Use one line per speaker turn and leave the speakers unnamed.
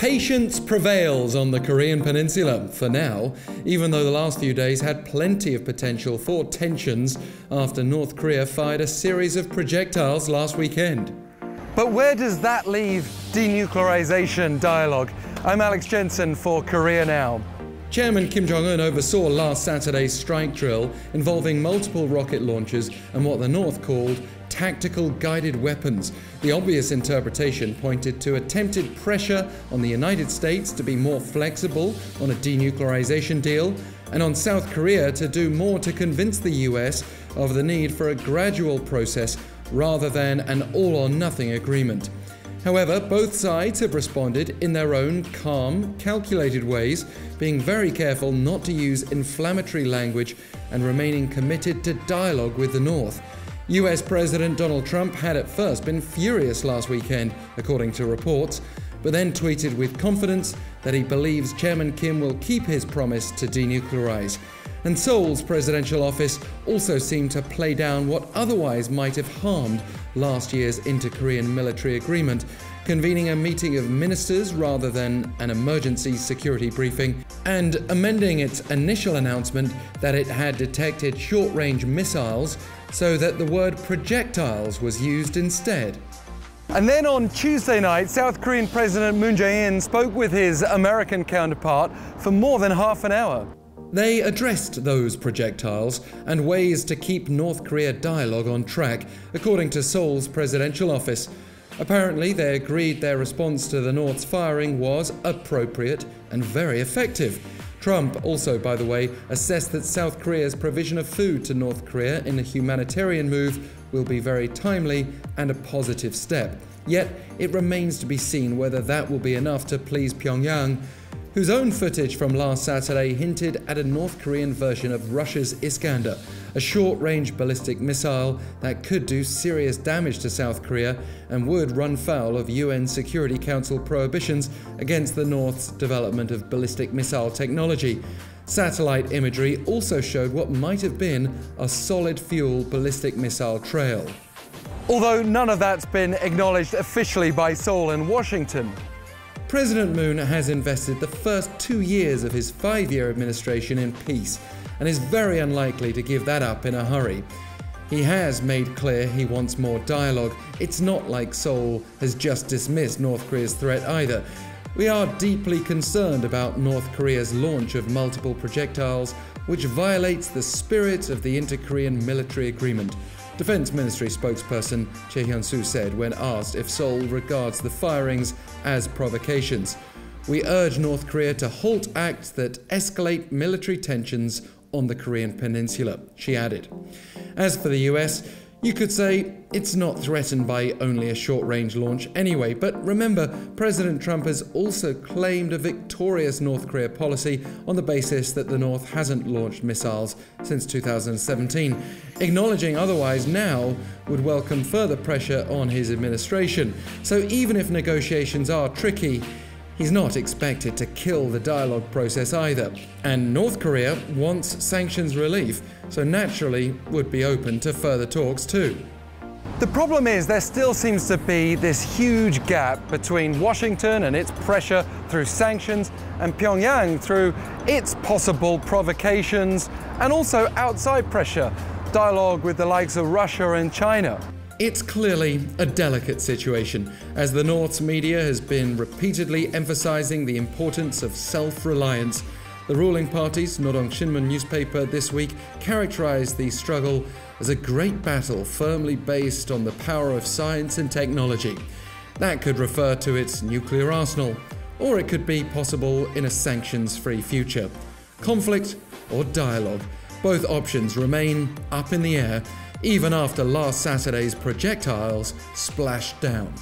Patience prevails on the Korean peninsula for now, even though the last few days had plenty of potential for tensions after North Korea fired a series of projectiles last weekend.
But where does that leave denuclearization dialogue? I'm Alex Jensen for Korea Now.
Chairman Kim Jong-un oversaw last Saturday's strike drill involving multiple rocket launches and what the North called tactical guided weapons. The obvious interpretation pointed to attempted pressure on the United States to be more flexible on a denuclearization deal, and on South Korea to do more to convince the US of the need for a gradual process rather than an all-or-nothing agreement. However, both sides have responded in their own calm, calculated ways, being very careful not to use inflammatory language and remaining committed to dialogue with the North. US President Donald Trump had at first been furious last weekend, according to reports, but then tweeted with confidence that he believes Chairman Kim will keep his promise to denuclearize. And Seoul's presidential office also seemed to play down what otherwise might have harmed last year's inter-Korean military agreement, convening a meeting of ministers rather than an emergency security briefing, and amending its initial announcement that it had detected short-range missiles so that the word projectiles was used instead.
And then on Tuesday night, South Korean President Moon Jae-in spoke with his American counterpart for more than half an hour.
They addressed those projectiles and ways to keep North Korea dialogue on track, according to Seoul's presidential office. Apparently, they agreed their response to the North's firing was appropriate and very effective. Trump also, by the way, assessed that South Korea's provision of food to North Korea in a humanitarian move will be very timely and a positive step. Yet, it remains to be seen whether that will be enough to please Pyongyang, whose own footage from last Saturday hinted at a North Korean version of Russia's Iskander, a short-range ballistic missile that could do serious damage to South Korea and would run foul of UN Security Council prohibitions against the North's development of ballistic missile technology. Satellite imagery also showed what might have been a solid-fuel ballistic missile trail.
Although none of that's been acknowledged officially by Seoul and Washington.
President Moon has invested the first 2 years of his 5-year administration in peace and is very unlikely to give that up in a hurry. He has made clear he wants more dialogue. It's not like Seoul has just dismissed North Korea's threat either. We are deeply concerned about North Korea's launch of multiple projectiles, which violates the spirit of the inter-Korean military agreement. Defense Ministry spokesperson Jae-in said when asked if Seoul regards the firings as provocations. "We urge North Korea to halt acts that escalate military tensions on the Korean peninsula," she added. As for the US, you could say it's not threatened by only a short-range launch anyway, but remember, President Trump has also claimed a victorious North Korea policy on the basis that the North hasn't launched missiles since 2017. Acknowledging otherwise now would welcome further pressure on his administration. So even if negotiations are tricky, he's not expected to kill the dialogue process either. And North Korea wants sanctions relief, so naturally would be open to further talks too.
The problem is there still seems to be this huge gap between Washington and its pressure through sanctions and Pyongyang through its possible provocations and also outside pressure, dialogue with the likes of Russia and China.
It's clearly a delicate situation, as the North's media has been repeatedly emphasizing the importance of self-reliance. The ruling party's Norong Shinmun newspaper this week characterized the struggle as a great battle firmly based on the power of science and technology. That could refer to its nuclear arsenal, or it could be possible in a sanctions-free future. Conflict or dialogue, both options remain up in the air, even after last Saturday's projectiles splashed down.